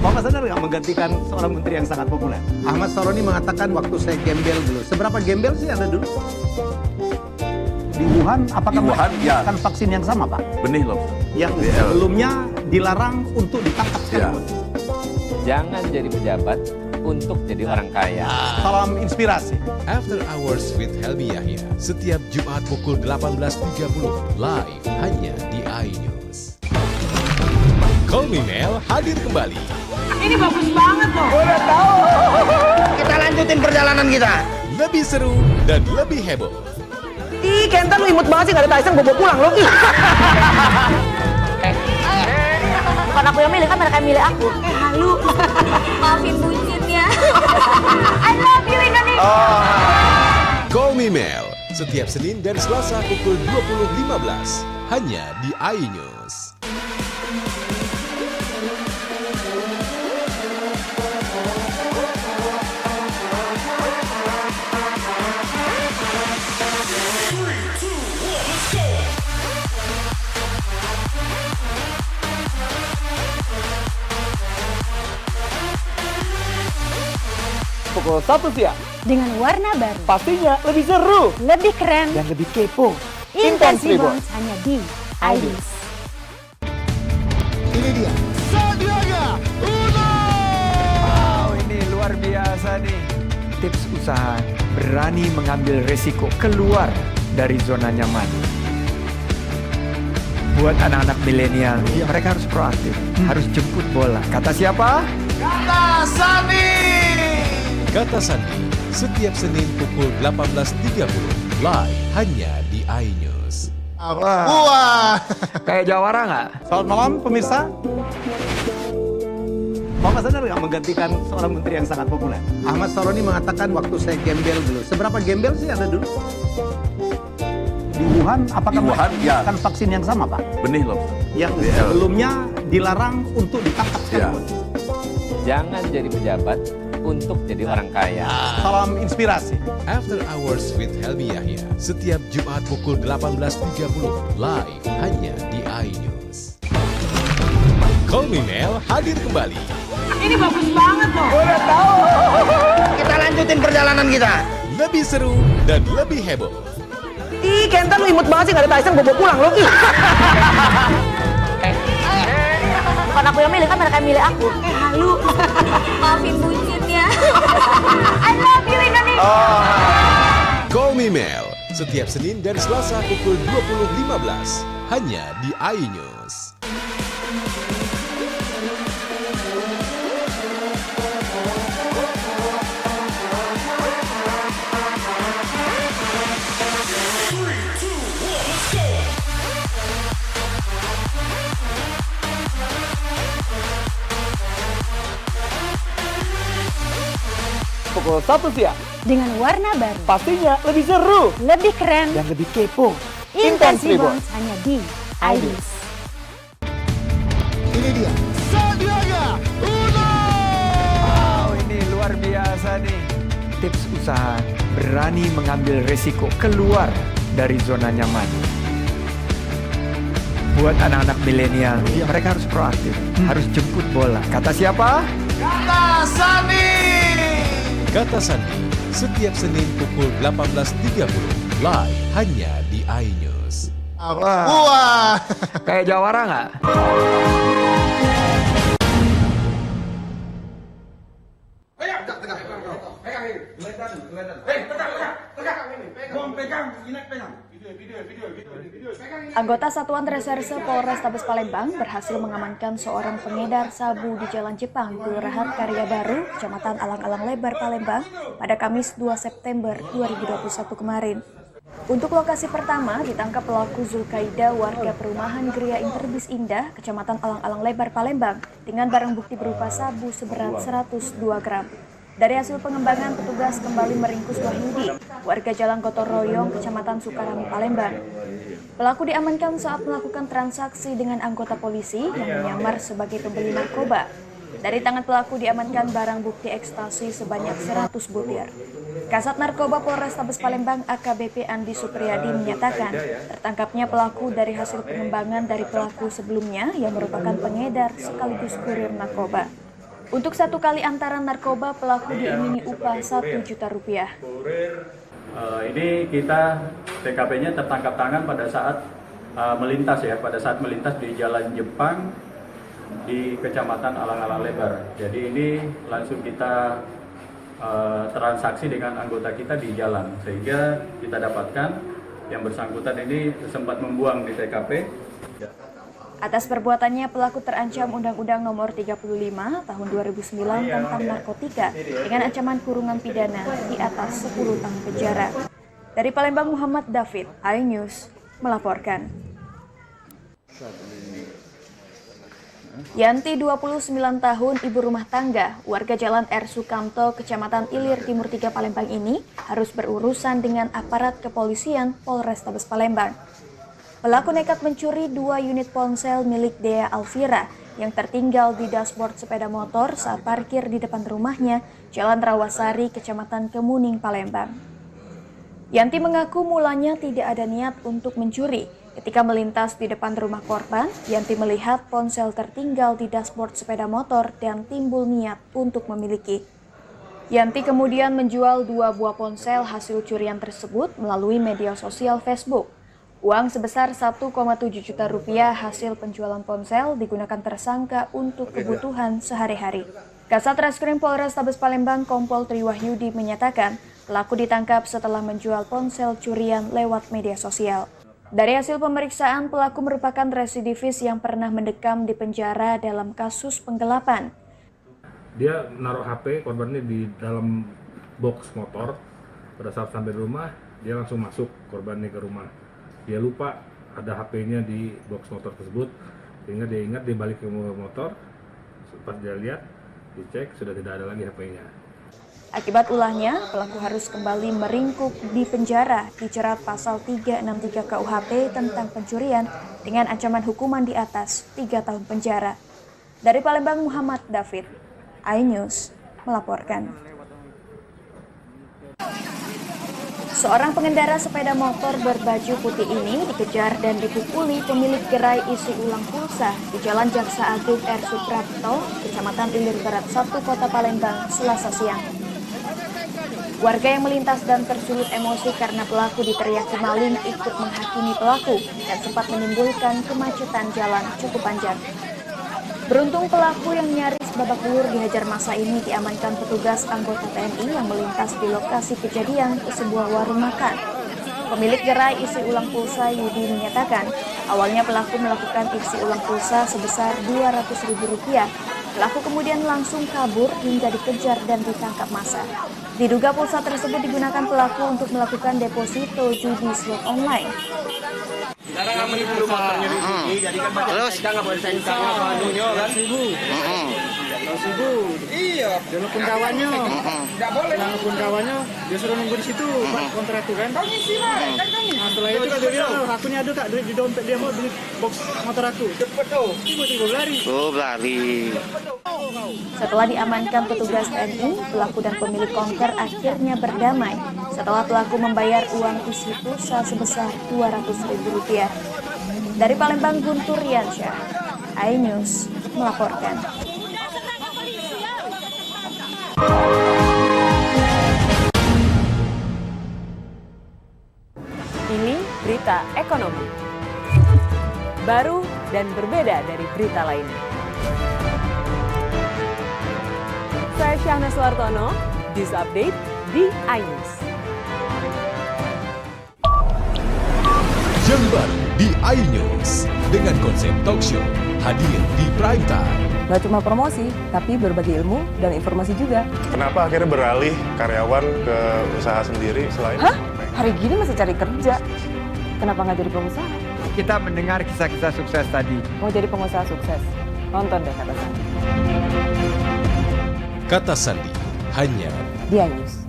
Bapak sadar nggak menggantikan seorang menteri yang sangat populer? Ahmad Saroni mengatakan waktu saya gembel dulu. Seberapa gembel sih Anda dulu? Di Wuhan, apakah melakukan vaksin yang sama, Pak? Benih loh. Yang sebelumnya dilarang untuk ditangkap sekalipun. Jangan jadi pejabat untuk jadi orang kaya. Salam inspirasi. After Hours with Helmi Yahya setiap Jumat pukul 18.30 live hanya di iNews. Call Me Mel hadir kembali. Ini bagus banget loh. Udah tahu. Kita lanjutin perjalanan kita. Lebih seru dan lebih heboh. Ih, Kenta lu imut banget sih, gak ada Tyson, gue bawa pulang lo. Bukan aku yang milih, kan mereka yang milih aku. Halu. Maafin bucinnya. I love you Indonesia. Call Me Mel setiap Senin dan Selasa pukul 20.15 hanya di iNews. Pukul 1 siang. Dengan warna baru. Pastinya lebih seru. Lebih keren. Dan lebih kepo. Intense Reborns hanya di iNews. Ini dia. Sandiaga Uno. Wow, ini luar biasa nih. Tips usaha, berani mengambil resiko, keluar dari zona nyaman. Buat anak-anak milenial, mereka harus proaktif, harus jemput bola. Kata siapa? Kata Sandi. Kata Sandi setiap Senin pukul 18.30 live hanya di iNews. Wah. Kayak jawara nggak? Selamat malam pemirsa. Bapak sadar nggak menggantikan seorang menteri yang sangat populer? Ahmad Saroni mengatakan waktu saya gembel dulu. Seberapa gembel sih Anda dulu? Di Wuhan, apakah Wuhan, ya. kan vaksin yang sama, Pak? Benih loh. Yang sebelumnya dilarang untuk ditangkap sekalipun. Jangan jadi pejabat untuk jadi orang kaya. Salam inspirasi. After Hours with Helmi Yahya, setiap Jumat pukul 18.30 live hanya di iNews. Call Me Mel hadir kembali. Ini bagus banget loh. Udah tahu. Kita lanjutin perjalanan kita. Lebih seru dan lebih heboh. Ih, Kenta lu imut banget sih, gak ada Tyson, gue bawa pulang lo. Bukan aku yang milih, kan mereka yang milih aku. Halu. Maafin bucinnya. I love you Indonesia. Call Me Mel, setiap Senin dan Selasa pukul 20.15 hanya di iNews. Pukul 1 siang. Dengan warna baru. Pastinya lebih seru. Lebih keren. Dan lebih kepo. Intense Reborns hanya di iNews. Ini dia. Sandiaga Uno. Wow, ini luar biasa nih. Tips usaha berani mengambil resiko keluar dari zona nyaman. Buat anak-anak milenial, mereka harus proaktif, harus jemput bola. Kata siapa? Kata Sandi. Kata Sandi, setiap Senin pukul 18.30 live hanya di iNews. Wah. Kayak Jawara nggak? Anggota Satuan Reserse Polrestabes Palembang berhasil mengamankan seorang pengedar sabu di Jalan Jepang, Kelurahan Karya Baru, Kecamatan Alang-Alang Lebar, Palembang, pada Kamis 2 September 2021 kemarin. Untuk lokasi pertama, ditangkap pelaku Zulkaida warga perumahan Gria Interbis Indah, Kecamatan Alang-Alang Lebar, Palembang, dengan barang bukti berupa sabu seberat 102 gram. Dari hasil pengembangan, petugas kembali meringkus Wahyudi, warga Jalan Gotong Royong, Kecamatan Sukarami, Palembang. Pelaku diamankan saat melakukan transaksi dengan anggota polisi yang menyamar sebagai pembeli narkoba. Dari tangan pelaku diamankan barang bukti ekstasi sebanyak 100 butir. Kasat Narkoba Polrestabes Palembang AKBP Andi Supriyadi menyatakan tertangkapnya pelaku dari hasil pengembangan dari pelaku sebelumnya yang merupakan pengedar sekaligus kurir narkoba. Untuk satu kali antaran narkoba, pelaku diimini upah Rp1 juta. Ini kita TKP-nya tertangkap tangan pada saat melintas ya, pada saat melintas di Jalan Jepang di Kecamatan Alang-Alang Lebar. Jadi ini langsung kita transaksi dengan anggota kita di jalan, sehingga kita dapatkan yang bersangkutan ini sempat membuang di TKP. Atas perbuatannya, pelaku terancam Undang-Undang Nomor 35 Tahun 2009 tentang narkotika dengan ancaman kurungan pidana di atas 10 tahun penjara. Dari Palembang, Muhammad David, iNews melaporkan. Yanti, 29 tahun, ibu rumah tangga, warga Jalan R. Sukamto, Kecamatan Ilir Timur 3, Palembang ini harus berurusan dengan aparat kepolisian Polrestabes Palembang. Pelaku nekat mencuri 2 unit ponsel milik Dea Alvira yang tertinggal di dashboard sepeda motor saat parkir di depan rumahnya, Jalan Rawasari, Kecamatan Kemuning, Palembang. Yanti mengaku mulanya tidak ada niat untuk mencuri. Ketika melintas di depan rumah korban, Yanti melihat ponsel tertinggal di dashboard sepeda motor dan timbul niat untuk memiliki. Yanti kemudian menjual 2 buah ponsel hasil curian tersebut melalui media sosial Facebook. Uang sebesar Rp1,7 juta hasil penjualan ponsel digunakan tersangka untuk kebutuhan sehari-hari. Kasat Reskrim Polrestabes Palembang Kompol Triwahyudi menyatakan pelaku ditangkap setelah menjual ponsel curian lewat media sosial. Dari hasil pemeriksaan, pelaku merupakan residivis yang pernah mendekam di penjara dalam kasus penggelapan. Dia naruh HP korbannya di dalam box motor. Pada saat sampai rumah, dia langsung masuk korbannya ke rumah. Dia lupa ada HP-nya di box motor tersebut, sehingga dia ingat dia balik ke motor. Pas dia lihat, dicek sudah tidak ada lagi HP-nya. Akibat ulahnya, pelaku harus kembali meringkuk di penjara dijerat pasal 363 KUHP tentang pencurian dengan ancaman hukuman di atas 3 tahun penjara. Dari Palembang, Muhammad David, iNews melaporkan. Seorang pengendara sepeda motor berbaju putih ini dikejar dan dipukuli pemilik gerai isi ulang pulsa di Jalan Jaksa Agung R. Suprapto, Kecamatan Ilir Barat 1, Kota Palembang, Selasa siang. Warga yang melintas dan tersulut emosi karena pelaku diteriaki maling ikut menghakimi pelaku dan sempat menimbulkan kemacetan jalan cukup panjang. Beruntung pelaku yang nyaris babak belur dihajar massa ini diamankan petugas anggota TNI yang melintas di lokasi kejadian ke sebuah warung makan. Pemilik gerai isi ulang pulsa Yudi menyatakan, awalnya pelaku melakukan isi ulang pulsa sebesar Rp200.000. Pelaku kemudian langsung kabur hingga dikejar dan ditangkap massa. Diduga pulsa tersebut digunakan pelaku untuk melakukan deposito judi slot online. Terus kita nggak boleh sayang sama bajunya kan? Iya. Telepon kawannya. Nggak boleh. Telepon kawannya. Dia suruh nunggu di situ. Kontrak itu kan? Kami sih lah. Nah, setelah itu kan dia bilang, akunya ada kak duit di dompet dia mau beli box motor aku. Cepet tuh. Tiba-tiba lari. Oh lari. Setelah diamankan petugas TNI, pelaku dan pemilik konter akhirnya berdamai setelah pelaku membayar uang isi pulsa sebesar Rp200.000. Dari Palembang, Guntur Riansyah, iNews melaporkan. Ini berita ekonomi. Baru dan berbeda dari berita lainnya. Saya Syahna Suartono, News Update di iNews. Jember di iNews dengan konsep talk show hadir di prime time. Gak cuma promosi, tapi berbagi ilmu dan informasi juga. Kenapa akhirnya beralih karyawan ke usaha sendiri selain? Hah? Hari gini masih cari kerja. Kenapa nggak jadi pengusaha? Kita mendengar kisah-kisah sukses tadi. Mau jadi pengusaha sukses? Nonton deh Kata Sandi. Kata Sandi hanya di iNews.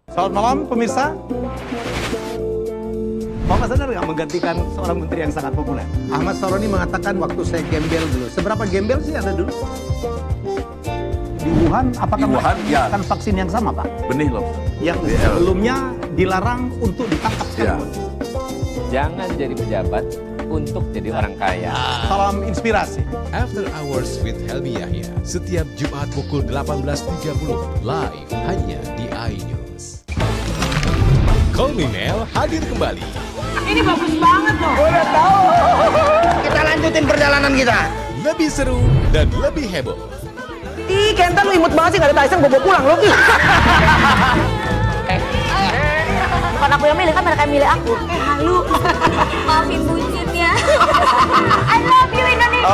Selamat malam pemirsa. Bapak sadar nggak menggantikan seorang menteri yang sangat populer? Ahmad Saroni mengatakan waktu saya gembel dulu. Seberapa gembel sih Anda dulu? Di Wuhan, apakah menggunakan vaksin yang sama, Pak? Benih loh. Yang sebelumnya dilarang untuk ditangkap sekarang. Jangan jadi pejabat untuk jadi orang kaya. Salam inspirasi. After Hours with Helmi Yahya setiap Jumat pukul 18.30 live hanya di iNews. Kolminel hadir kembali. Ini bagus banget loh. Udah tahu. Kita lanjutin perjalanan kita. Lebih seru dan lebih heboh. Ih, Kenta lu imut banget sih, gak ada Tyson, gue bawa pulang loh. Bukan aku yang milih, kan mereka yang milih aku. Halu. Maafin bucinnya. I love you Indonesia.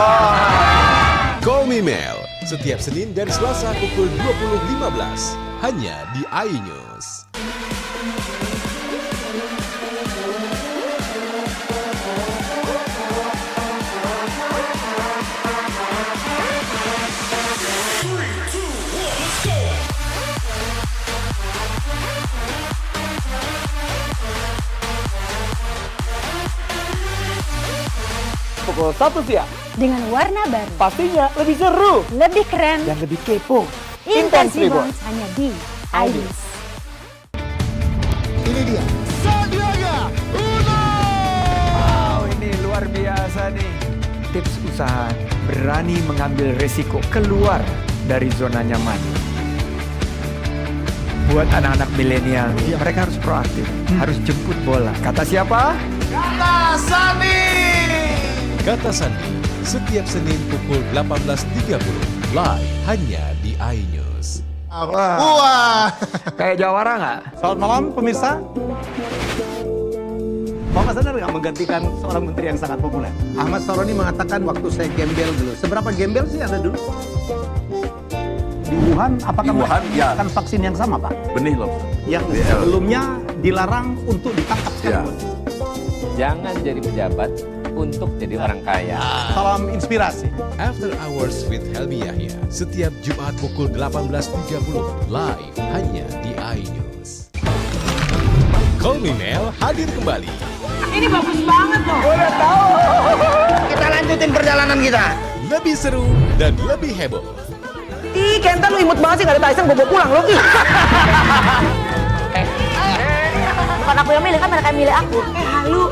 Call Me Mel setiap Senin dan Selasa pukul 20.15 hanya di iNews. Pukul 1 siang. Dengan warna baru. Pastinya lebih seru. Lebih keren. Dan lebih kepo. Intense Reborn hanya di iNews. Ini dia. Sandiaga Uno. Wow, ini luar biasa nih. Tips usaha, berani mengambil resiko, keluar dari zona nyaman. Buat anak-anak milenial, mereka harus proaktif, harus jemput bola. Kata siapa? Kata Sandi. Kata Sandi setiap Senin pukul 18.30 live hanya di iNews. Wah. Kayak jawara nggak? Selamat malam pemirsa. Bapak sadar nggak menggantikan seorang menteri yang sangat populer? Ahmad Saroni mengatakan waktu saya gembel dulu. Seberapa gembel sih Anda dulu? Di Wuhan, apakah menggunakan vaksin yang sama, Pak? Benih loh. Yang sebelumnya dilarang untuk ditangkap sekarang. Jangan jadi pejabat untuk jadi orang kaya. Salam inspirasi. After Hours with Helmi Yahya, setiap Jumat pukul 18.30 live hanya di iNews. Kolminel hadir kembali. Ini bagus banget loh. Udah tahu. Kita lanjutin perjalanan kita. Lebih seru dan lebih heboh. Ih, Kenta lu imut banget sih, gak ada Tyson, gue bawa pulang lo. Bukan aku yang milih, kan mereka yang milih aku. Halu.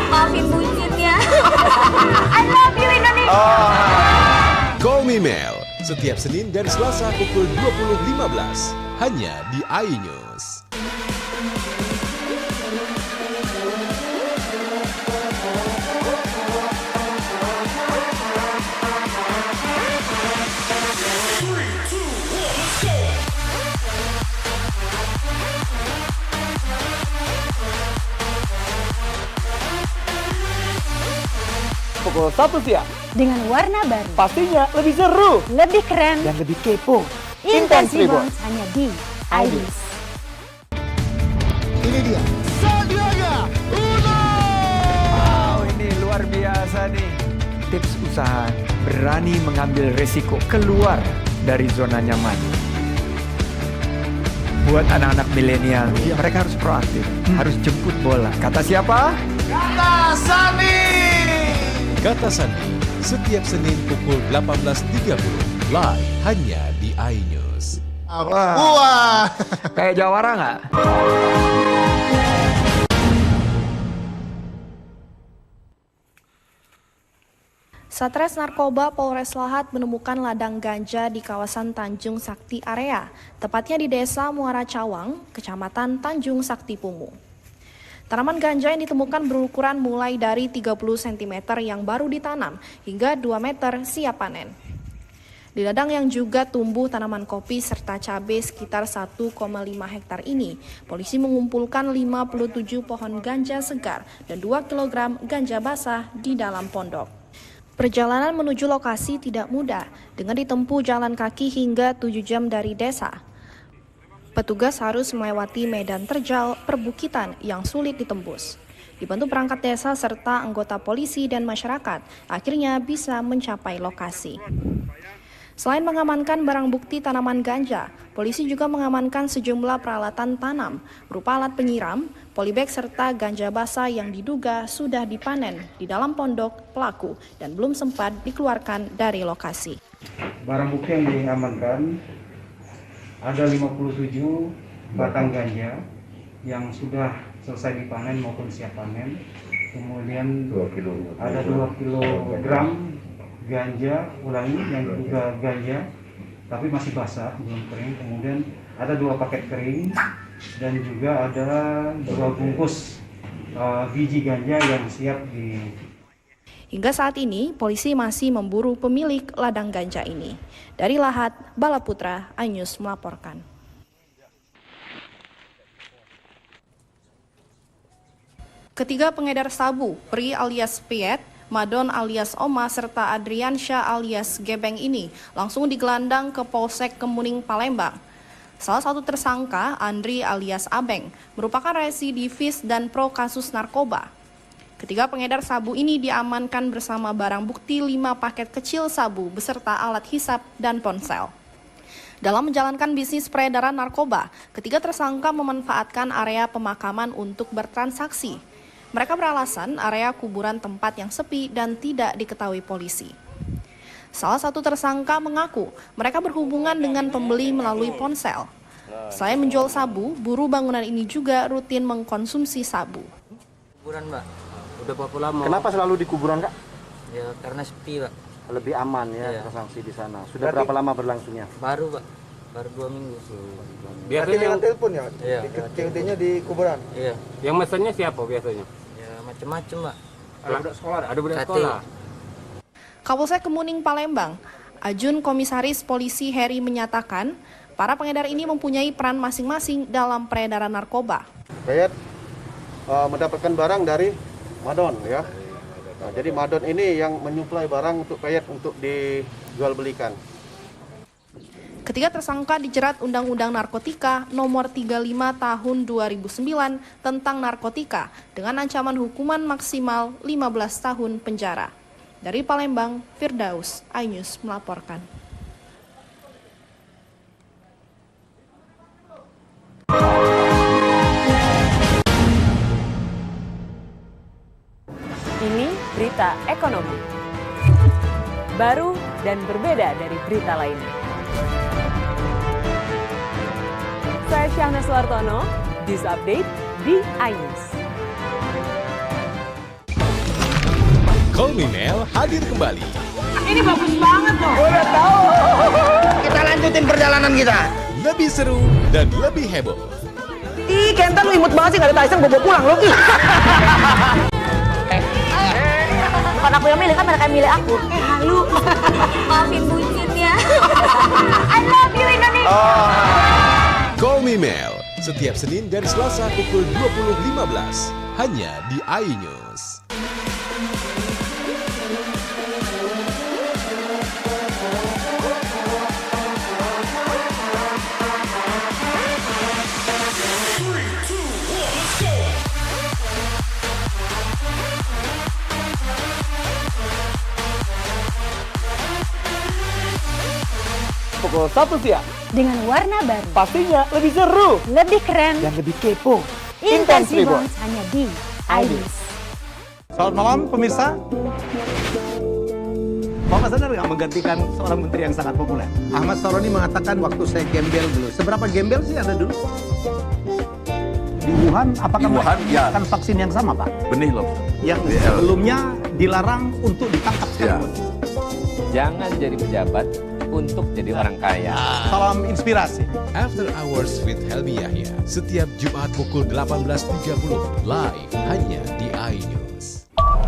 Maafin bucinnya. I love you Indonesia. Call Me Mel, setiap Senin dan Selasa pukul 20.15 hanya di iNews. Pukul 1 siang. Dengan warna baru, Pastinya lebih seru lebih keren, dan lebih kepo. Intense Reborn hanya di iNews. Ini dia Sandiaga Uno. Wow, ini luar biasa nih. Tips usaha berani mengambil resiko keluar dari zona nyaman. Buat anak-anak milenial, mereka harus proaktif, harus jemput bola. Kata siapa? Kata Sandi. Kata Sandi, setiap Senin pukul 18.30 live hanya di iNews. Wah. Kayak Jawara nggak? Satres Narkoba Polres Lahat menemukan ladang ganja di kawasan Tanjung Sakti area, tepatnya di Desa Muara Cawang, Kecamatan Tanjung Sakti Pungu. Tanaman ganja yang ditemukan berukuran mulai dari 30 cm yang baru ditanam hingga 2 meter siap panen. Di ladang yang juga tumbuh tanaman kopi serta cabai sekitar 1,5 hektar ini, polisi mengumpulkan 57 pohon ganja segar dan 2 kg ganja basah di dalam pondok. Perjalanan menuju lokasi tidak mudah dengan ditempuh jalan kaki hingga 7 jam dari desa. Petugas harus melewati medan terjal perbukitan yang sulit ditembus. Dibantu perangkat desa serta anggota polisi dan masyarakat, akhirnya bisa mencapai lokasi. Selain mengamankan barang bukti tanaman ganja, polisi juga mengamankan sejumlah peralatan tanam berupa alat penyiram, polybag serta ganja basah yang diduga sudah dipanen di dalam pondok pelaku dan belum sempat dikeluarkan dari lokasi. Barang bukti yang diamankan ada 57 batang ganja yang sudah selesai dipanen maupun siap panen. Kemudian ada 2 kilogram ganja ulangi yang juga ganja tapi masih basah, belum kering. Kemudian ada 2 paket kering dan juga ada 2 bungkus biji ganja yang siap di. Hingga saat ini, polisi masih memburu pemilik ladang ganja ini. Dari Lahat, Bala Putra, iNews melaporkan. Ketiga pengedar sabu, Pri alias Piet, Madon alias Oma, serta Adriansyah alias Gebeng ini langsung digelandang ke Polsek Kemuning, Palembang. Salah satu tersangka, Andri alias Abeng, merupakan residivis dan pro kasus narkoba. Ketiga pengedar sabu ini diamankan bersama barang bukti 5 paket kecil sabu beserta alat hisap dan ponsel. Dalam menjalankan bisnis peredaran narkoba, ketiga tersangka memanfaatkan area pemakaman untuk bertransaksi. Mereka beralasan area kuburan tempat yang sepi dan tidak diketahui polisi. Salah satu tersangka mengaku mereka berhubungan dengan pembeli melalui ponsel. Selain menjual sabu, buruh bangunan ini juga rutin mengkonsumsi sabu. Kuburan, Mbak. Udah berapa lama? Kenapa selalu di kuburan, Kak? Ya karena sepi, Pak. Lebih aman ya transaksi di sana. Sudah berapa lama berlangsungnya? Baru, Pak. Baru 2 minggu. Biasanya dengan telepon ya? Iya. COD-nya di kuburan? Iya. Yang mesennya siapa biasanya? Ya macam-macam, Pak. Ada budak sekolah? Ada budak sekolah. Kapolsek Kemuning, Palembang, Ajun Komisaris Polisi Heri menyatakan, para pengedar ini mempunyai peran masing-masing dalam peredaran narkoba. Peyet mendapatkan barang dari Madon ya. Nah, jadi Madon ini yang menyuplai barang untuk Peyet untuk dijual belikan. Ketiga tersangka dijerat Undang-Undang Narkotika Nomor 35 Tahun 2009 tentang narkotika dengan ancaman hukuman maksimal 15 tahun penjara. Dari Palembang, Firdaus, iNews melaporkan. Ini berita ekonomi. Baru dan berbeda dari berita lainnya. Saya Syahna Suartono, News Update di iNews. Kolminel hadir kembali. Ini bagus banget loh. Udah tahu. Kita lanjutin perjalanan kita. Lebih seru dan lebih heboh. Ih, Kenta lu imut banget sih, gak ada Tyson, gue bawa pulang lo. Bukan aku yang milih, kan mereka yang milih aku. Halu. Maafin bucinnya. I love you Indonesia. Call Me Mel, setiap Senin dan Selasa pukul 20.15 hanya di iNews. Pukul 1 siang. Dengan warna baru. Pastinya lebih seru. Lebih keren. Dan lebih kepo. Intense Reborns hanya di iNews. Selamat malam pemirsa. Bapak sadar nggak menggantikan seorang menteri yang sangat populer? Ahmad Saroni mengatakan waktu saya gembel dulu. Seberapa gembel sih Anda dulu? Di Wuhan, apakah menggunakan vaksin yang sama, Pak? Benih loh. Yang sebelumnya dilarang untuk ditangkap sekarang. Jangan jadi pejabat untuk jadi orang kaya. Salam inspirasi. After Hours with Helmi Yahya, setiap Jumat pukul 18.30 live hanya di iNews.